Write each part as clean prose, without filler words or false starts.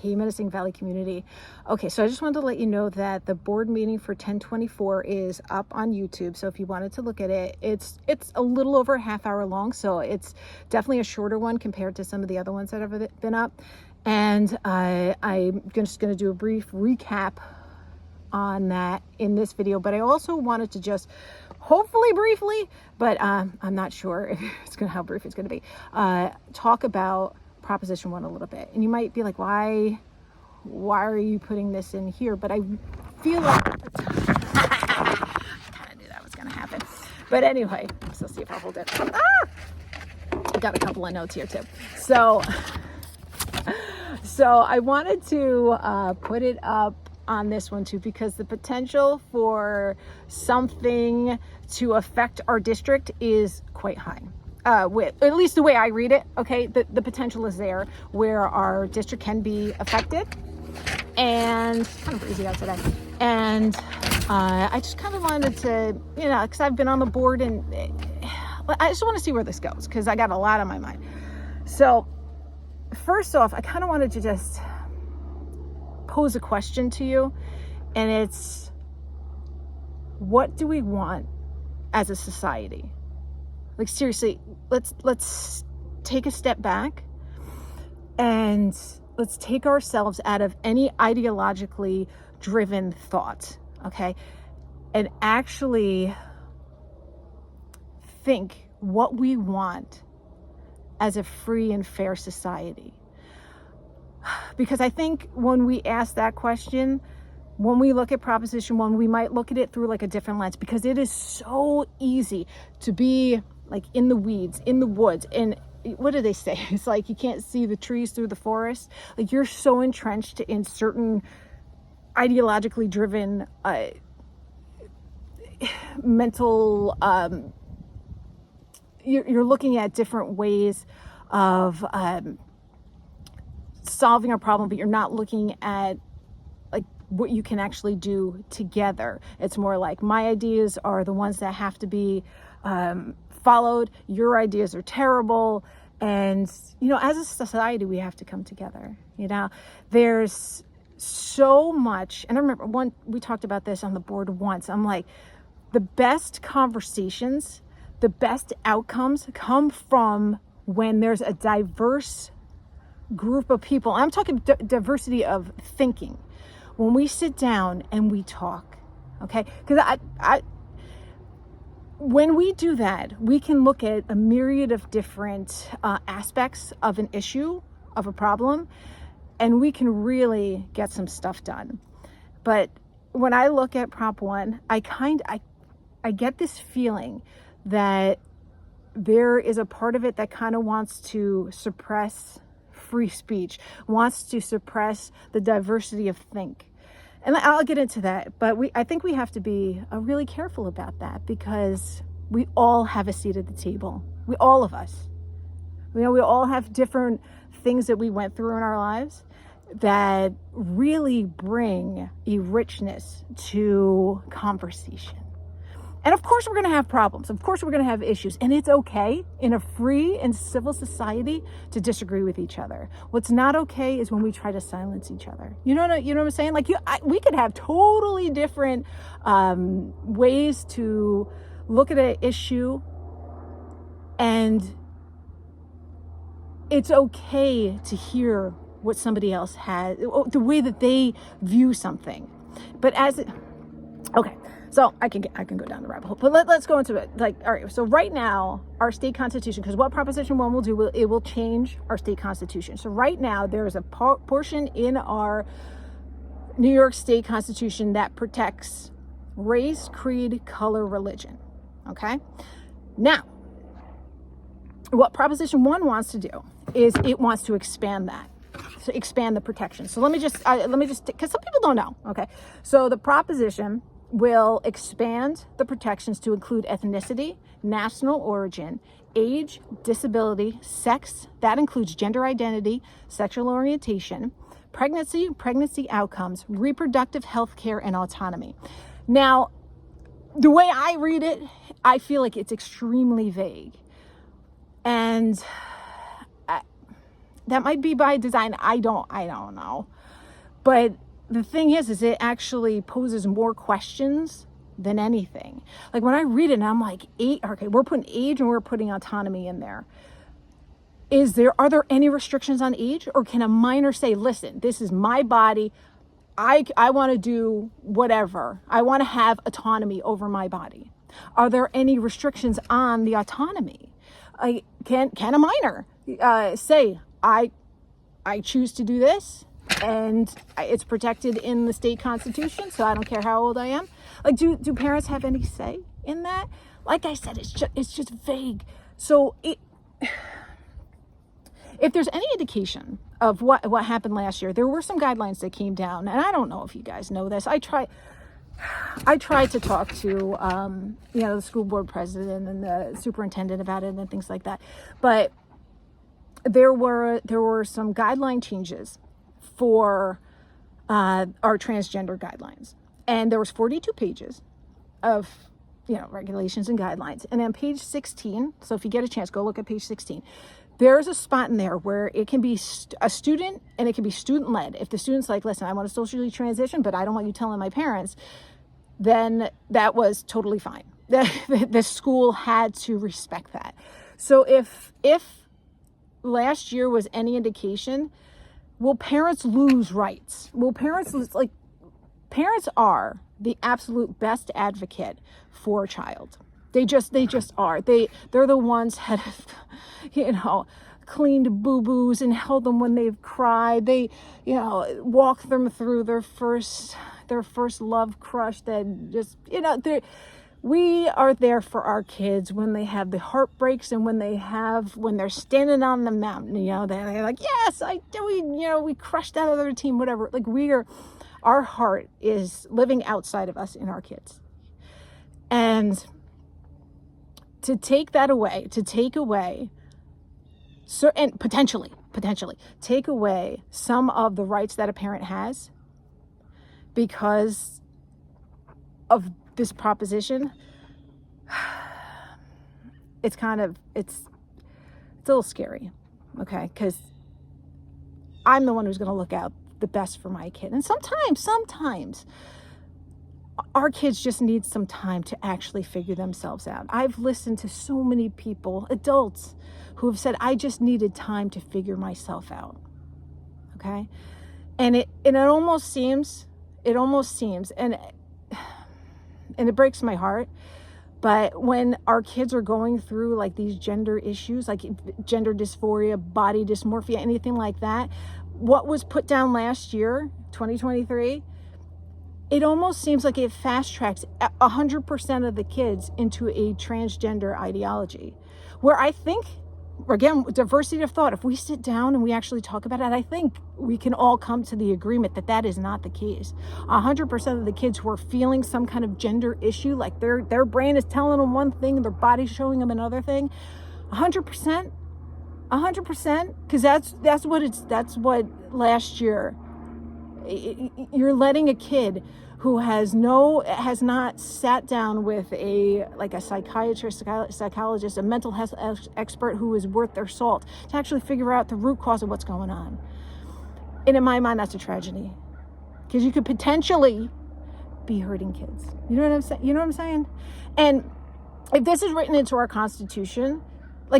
Hey, Minisink Valley community. Okay, so I just wanted to let you know that the board meeting for 1024 is up on YouTube. So if you wanted to look at it, it's a little over a half hour long. So it's definitely a shorter one compared to some of the other ones that have been up. And I'm just going to do a brief recap on that in this video. But I also wanted to just hopefully briefly, but I'm not sure if how brief it's going to be, talk about Proposition 1 a little bit. And you might be like, why are you putting this in here? But I feel like I kind of knew that was going to happen. But anyway, so see if I'll hold it. I got a couple of notes here too. So I wanted to put it up on this one too, because the potential for something to affect our district is quite high. With at least the way I read it, okay, the potential is there where our district can be affected. And it's kind of breezy out today. And I just kind of wanted to, because I've been on the board and I just want to see where this goes because I got a lot on my mind. So first off, I kind of wanted to just pose a question to you, and it's, what do we want as a society? Like, seriously, let's take a step back and let's take ourselves out of any ideologically driven thought, okay? And actually think what we want as a free and fair society. Because I think when we ask that question, when we look at Proposition 1, we might look at it through like a different lens, because it is so easy to be like in the weeds, in the woods. And what do they say? It's like you can't see the trees through the forest. Like, you're so entrenched in certain ideologically driven mental, you're looking at different ways of solving a problem, but you're not looking at like what you can actually do together. It's more like, my ideas are the ones that have to be followed. Your ideas are terrible. And, as a society, we have to come together. There's so much. And I remember we talked about this on the board once. I'm like, the best conversations, the best outcomes come from when there's a diverse group of people. I'm talking diversity of thinking. When we sit down and we talk, okay? Because when we do that, we can look at a myriad of different aspects of an issue, of a problem, and we can really get some stuff done. But when I look at Prop 1, I get this feeling that there is a part of it that kind of wants to suppress free speech, wants to suppress the diversity of think. And I'll get into that, but I think we have to be really careful about that, because we all have a seat at the table. All of us. We all have different things that we went through in our lives that really bring a richness to conversation. And of course we're going to have problems. Of course we're going to have issues. And it's okay in a free and civil society to disagree with each other. What's not okay is when we try to silence each other. You know what I'm saying? Like, we could have totally different ways to look at an issue, and it's okay to hear what somebody else has, the way that they view something. But okay. So I can go down the rabbit hole, but let's go into it. Like, all right, so right now, our state constitution, because what Proposition 1 will do, it will change our state constitution. So right now, there's a portion in our New York State Constitution that protects race, creed, color, religion, okay? Now, what Proposition 1 wants to do is it wants to expand that. So expand the protection. So let me just, because some people don't know, okay? So the proposition will expand the protections to include ethnicity, national origin, age, disability, sex, that includes gender identity, sexual orientation, pregnancy outcomes, reproductive health care, and autonomy. Now, the way I read it, I feel like it's extremely vague. And that might be by design. I don't know. But the thing is it actually poses more questions than anything. Like when I read it and I'm like, okay, we're putting age and we're putting autonomy in there. Are there any restrictions on age, or can a minor say, listen, this is my body. I want to do whatever. I want to have autonomy over my body. Are there any restrictions on the autonomy? Can a minor say, I choose to do this, and it's protected in the state constitution, so I don't care how old I am? Like, do parents have any say in that? Like I said, it's just vague. So if there's any indication of what happened last year, there were some guidelines that came down, and I don't know if you guys know this. I tried to talk to the school board president and the superintendent about it and things like that, but there were some guideline changes for our transgender guidelines, and there was 42 pages of regulations and guidelines. And on page 16, so if you get a chance, go look at page 16. There's a spot in there where it can be a student, and it can be student-led. If the student's like, listen, I want to socially transition, but I don't want you telling my parents, then that was totally fine. The school had to respect that. So if last year was any indication, will parents lose rights? Will parents lose, parents are the absolute best advocate for a child. They just are. They're the ones that have, cleaned boo-boos and held them when they've cried. They, walk them through their first love crush that just, we are there for our kids when they have the heartbreaks and when they're standing on the mountain, they're like, yes, we crushed that other team, whatever. Like our heart is living outside of us in our kids. And to take that away, and potentially take away some of the rights that a parent has because of this proposition, it's a little scary, okay? Because I'm the one who's going to look out the best for my kid. And sometimes our kids just need some time to actually figure themselves out. I've listened to so many people, adults, who have said, I just needed time to figure myself out. Okay? And it almost seems, and it breaks my heart, but when our kids are going through like these gender issues, like gender dysphoria, body dysmorphia, anything like that, what was put down last year, 2023, it almost seems like it fast tracks 100% of the kids into a transgender ideology, where I think, again, diversity of thought, if we sit down and we actually talk about it, I think we can all come to the agreement that is not the case. 100% of the kids who are feeling some kind of gender issue, like their brain is telling them one thing, their body's showing them another thing, 100%, because that's what last year, you're letting a kid who has not sat down with a psychiatrist, psychologist, a mental health expert who is worth their salt to actually figure out the root cause of what's going on. And in my mind, that's a tragedy, because you could potentially be hurting kids. You know what I'm saying? And if this is written into our Constitution,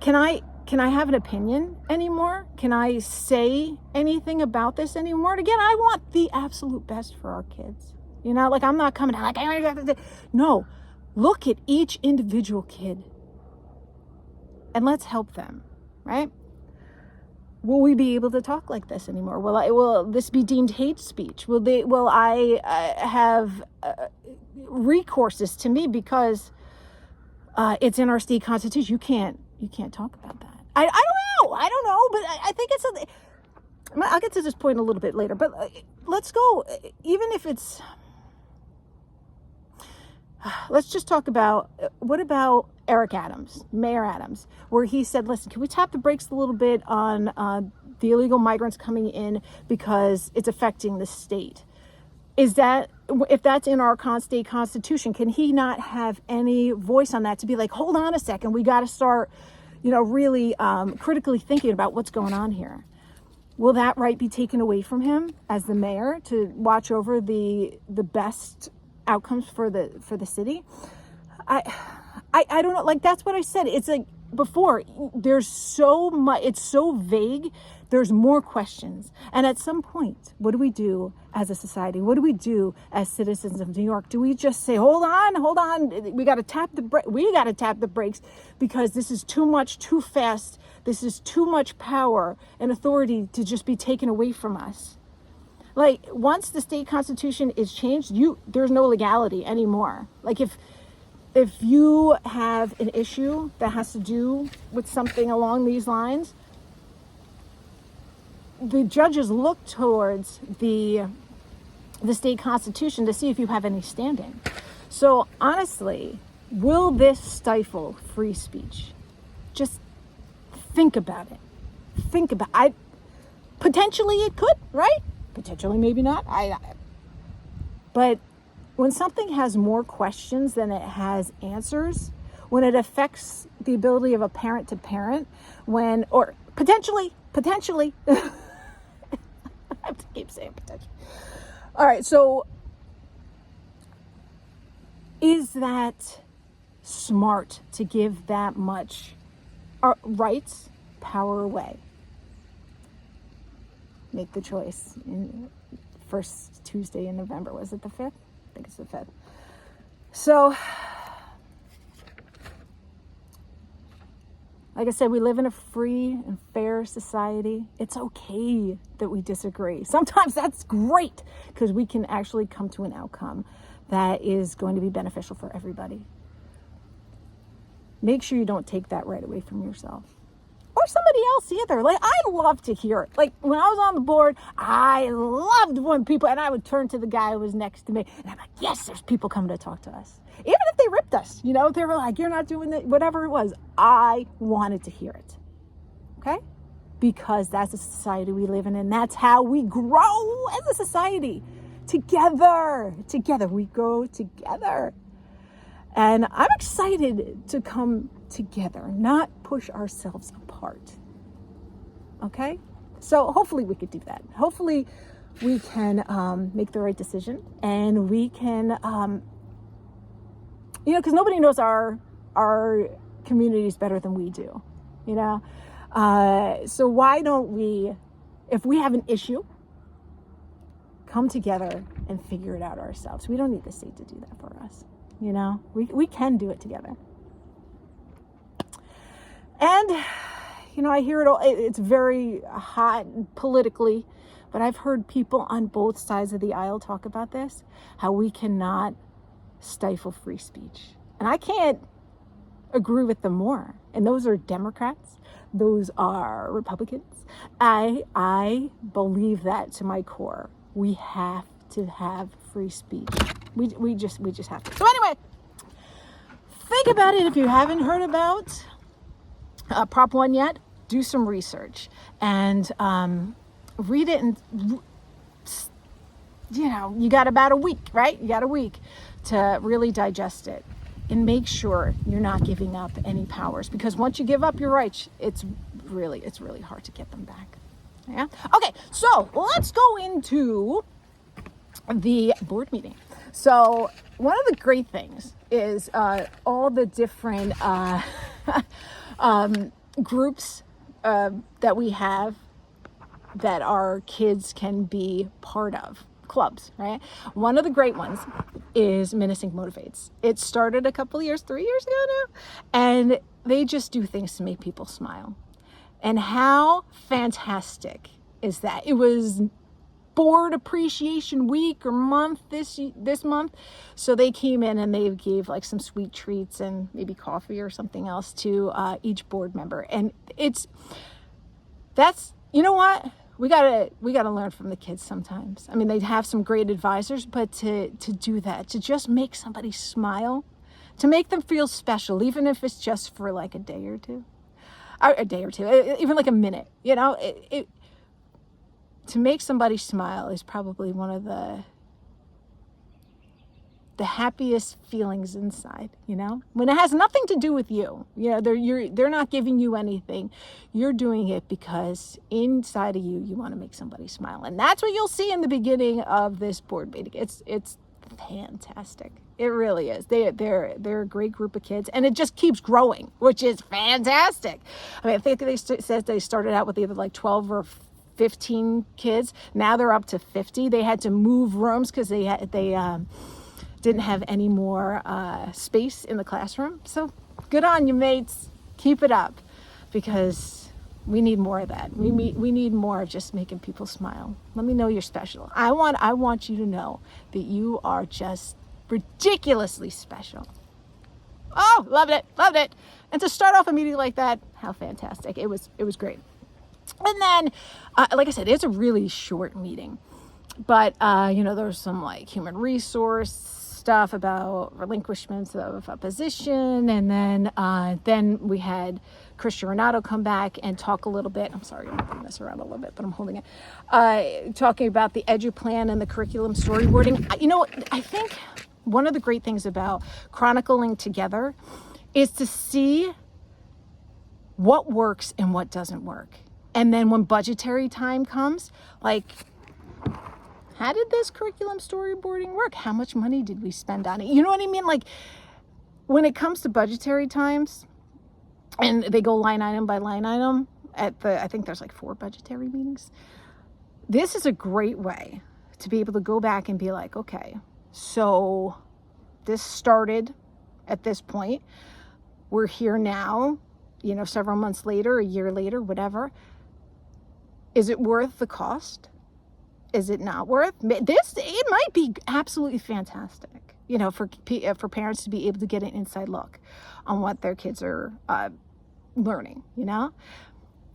can I have an opinion anymore? Can I say anything about this anymore? And again, I want the absolute best for our kids. I'm not coming out no, look at each individual kid and let's help them, right? Will we be able to talk like this anymore? Will this be deemed hate speech? Will I have recourses to me because it's in our state constitution? You can't talk about that. I don't know, but I think I'll get to this point a little bit later, but let's go, even if it's, let's just talk about, what about Mayor Adams, where he said, listen, can we tap the brakes a little bit on the illegal migrants coming in because it's affecting the state? If that's in our state constitution, can he not have any voice on that to be like, hold on a second, we got to start, really critically thinking about what's going on here? Will that right be taken away from him as the mayor to watch over the best outcomes for the city? I don't know. Like, that's what I said. It's like before, there's so much, it's so vague. There's more questions. And at some point, what do we do as a society? What do we do as citizens of New York? Do we just say, hold on, we got to tap the brakes because this is too much, too fast. This is too much power and authority to just be taken away from us. Like, once the state constitution is changed, there's no legality anymore. Like, if you have an issue that has to do with something along these lines, the judges look towards the state constitution to see if you have any standing. So honestly, will this stifle free speech? Just think about it. Potentially it could, right? Potentially, maybe not. But when something has more questions than it has answers, when it affects the ability of a parent to parent, or potentially, I have to keep saying potentially. All right, so is that smart to give that much rights, power away? Make the choice. First Tuesday in November. Was it the 5th? I think it's the 5th. So, like I said, we live in a free and fair society. It's okay that we disagree. Sometimes that's great because we can actually come to an outcome that is going to be beneficial for everybody. Make sure you don't take that right away from yourself. Or somebody else either. Like, I love to hear it. Like, when I was on the board, I loved when people, and I would turn to the guy who was next to me, and I'm like, yes, there's people coming to talk to us. Even if they ripped us, they were like, you're not doing that, whatever it was. I wanted to hear it. Okay? Because that's the society we live in, and that's how we grow as a society. Together. We go together. And I'm excited to come together, not push ourselves apart. Okay? So hopefully we could do that. Hopefully we can make the right decision, and we can, because nobody knows our communities better than we do, So why don't we, if we have an issue, come together and figure it out ourselves? We don't need the state to do that for us. We can do it together. And, I hear it all. It's very hot politically, but I've heard people on both sides of the aisle talk about this, how we cannot stifle free speech. And I can't agree with them more. And those are Democrats. Those are Republicans. I believe that to my core. We have to have free speech. We just have to. So anyway, think about it. If you haven't heard about Prop 1 yet, do some research and read it. And you got about a week, right? You got a week to really digest it and make sure you're not giving up any powers, because once you give up your rights, it's really hard to get them back. Yeah. Okay. So let's go into the board meeting. So one of the great things is all the different groups that we have that our kids can be part of, clubs, right? One of the great ones is Minisink Motivates. It started a couple of years, 3 years ago now, and they just do things to make people smile. And how fantastic is that? It was Board Appreciation Week or month this month, so they came in and they gave like some sweet treats and maybe coffee or something else to each board member. And that's you know what, we gotta learn from the kids sometimes. I mean, they have some great advisors, but to do that, to just make somebody smile, to make them feel special, even if it's just for like a day or two, even like a minute, to make somebody smile is probably one of the the happiest feelings inside, when it has nothing to do with you. They're not giving you anything. You're doing it because inside of you, you want to make somebody smile. And that's what you'll see in the beginning of this board meeting. It's fantastic. It really is. They're a great group of kids, and it just keeps growing, which is fantastic. I mean, I think they said they started out with either like 12 or 15 kids. Now they're up to 50. They had to move rooms because they didn't have any more space in the classroom. So good on you, mates. Keep it up, because we need more of that. We need more of just making people smile. Let me know you're special. I want you to know that you are just ridiculously special. Oh, loved it. And to start off a meeting like that, how fantastic. It was great. And then, like I said, it's a really short meeting. But, there's some like human resource stuff about relinquishments of a position. And then we had Christian Renato come back and talk a little bit. I'm sorry, I'm moving this around a little bit, but I'm holding it. Talking about the edu plan and the curriculum storyboarding. I think one of the great things about chronicling together is to see what works and what doesn't work. And then when budgetary time comes, like, how did this curriculum storyboarding work? How much money did we spend on it? You know what I mean? Like, when it comes to budgetary times, and they go line item by line item I think there's like 4 budgetary meetings. This is a great way to be able to go back and be like, okay, so this started at this point. We're here now, several months later, a year later, whatever. Is it worth the cost? Is it not worth this? It might be absolutely fantastic, for parents to be able to get an inside look on what their kids are learning,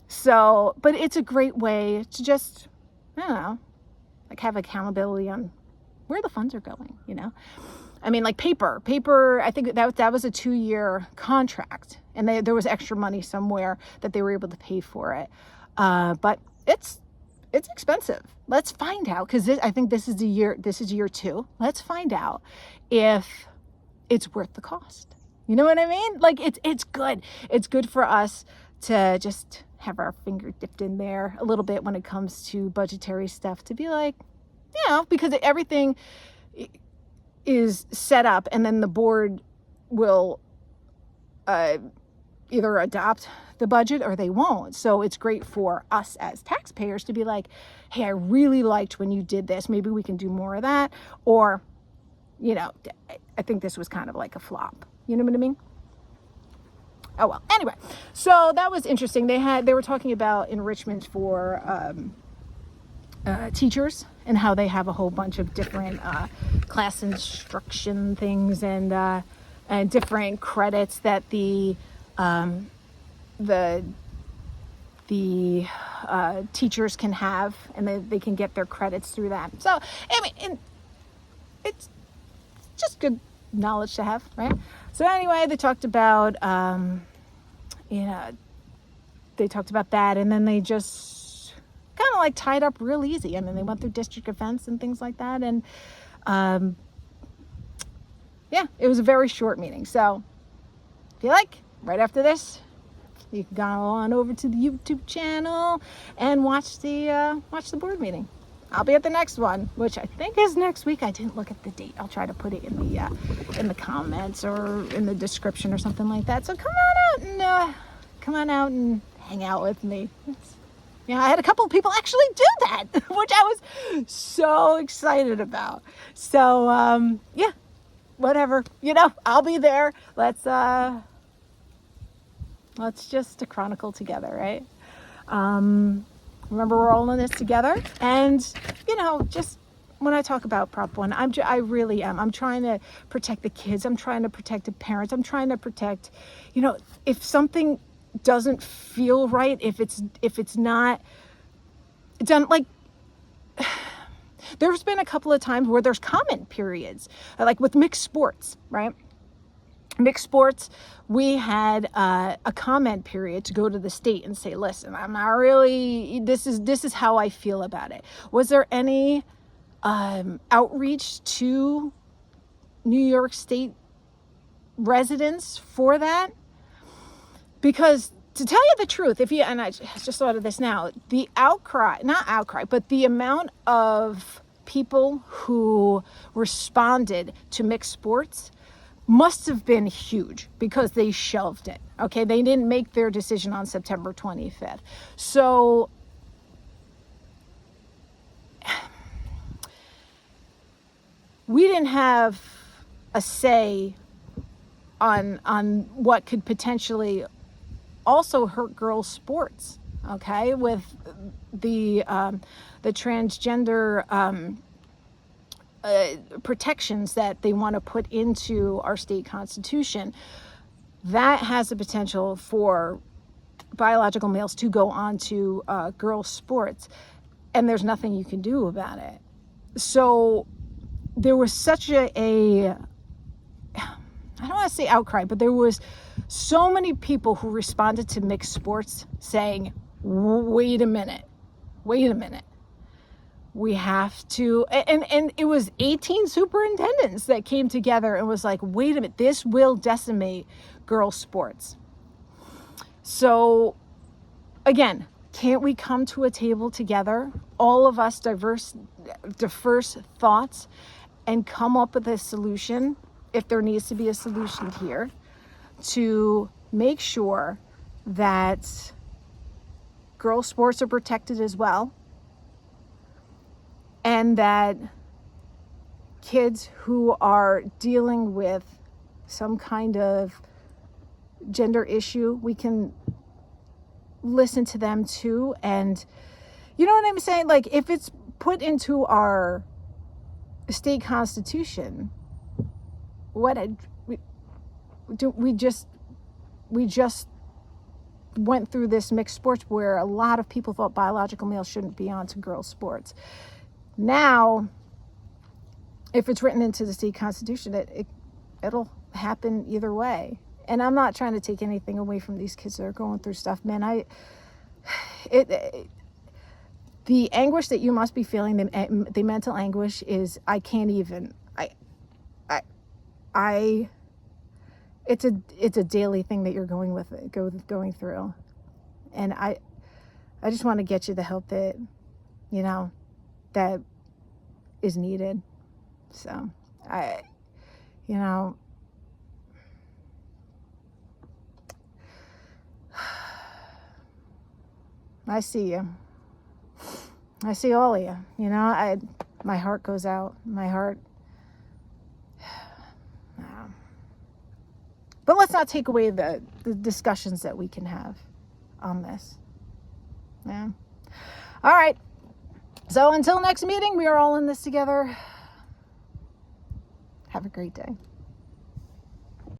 So, but it's a great way to just, I don't know, like have accountability on where the funds are going, I mean, like paper, I think that was a 2-year contract, and there was extra money somewhere that they were able to pay for it. But it's expensive. Let's find out, because I think this is year 2. Let's find out if it's worth the cost. You know what I mean? Like, it's good. It's good for us to just have our finger dipped in there a little bit when it comes to budgetary stuff, to be like, because everything is set up, and then the board will either adopt the budget or they won't. So it's great for us as taxpayers to be like, hey, I really liked when you did this. Maybe we can do more of that. Or, I think this was kind of like a flop. You know what I mean? Oh, well, anyway. So that was interesting. They were talking about enrichment for teachers, and how they have a whole bunch of different class instruction things and different credits that the teachers can have, and they can get their credits through that. So, I mean, it's just good knowledge to have, right? So anyway, they talked about, they talked about that, and then they just kind of like tied up real easy. I mean, they went through district events and things like that, and it was a very short meeting. So if you like, right after this, you can go on over to the YouTube channel and watch the board meeting. I'll be at the next one, which I think is next week. I didn't look at the date. I'll try to put it in the comments or in the description or something like that. So come on out and hang out with me. I had a couple of people actually do that, which I was so excited about. So whatever, I'll be there. Let's just chronicle together, right? Remember, we're all in this together. And, just when I talk about Prop 1, I really am. I'm trying to protect the kids. I'm trying to protect the parents. I'm trying to protect, if something doesn't feel right, if it's not done, like, there's been a couple of times where there's comment periods, like with mixed sports, right? Mixed sports, we had a comment period to go to the state and say, listen, I'm not really, this is how I feel about it. Was there any outreach to New York State residents for that. Because to tell you the truth, and I just thought of this now, the not outcry, but the amount of people who responded to mixed sports must have been huge because they shelved it. Okay, they didn't make their decision on September 25th. So we didn't have a say on what could potentially also hurt girls' sports. Okay, with the transgender protections that they want to put into our state constitution, that has the potential for biological males to go on to girls' sports, and there's nothing you can do about it. So there was such I don't want to say outcry, but there was so many people who responded to mixed sports saying, wait a minute, we have to, and it was 18 superintendents that came together and was like, wait a minute, this will decimate girls' sports. So again, can't we come to a table together, all of us diverse thoughts, and come up with a solution, if there needs to be a solution here, to make sure that girls' sports are protected as well, and that kids who are dealing with some kind of gender issue, we can listen to them too. And you know what I'm saying? Like, if it's put into our state constitution, we just went through this mixed sports where a lot of people thought biological males shouldn't be on to girls' sports. Now, if it's written into the state constitution, it'll happen either way. And I'm not trying to take anything away from these kids that are going through stuff, man. The anguish that you must be feeling, the mental anguish, is, I can't even. It's a daily thing that you're going through, and I just want to get you the help that that is needed. So I see you. I see all of you. My heart goes out. My heart. But let's not take away the discussions that we can have on this. Yeah. All right. So until next meeting, we are all in this together. Have a great day.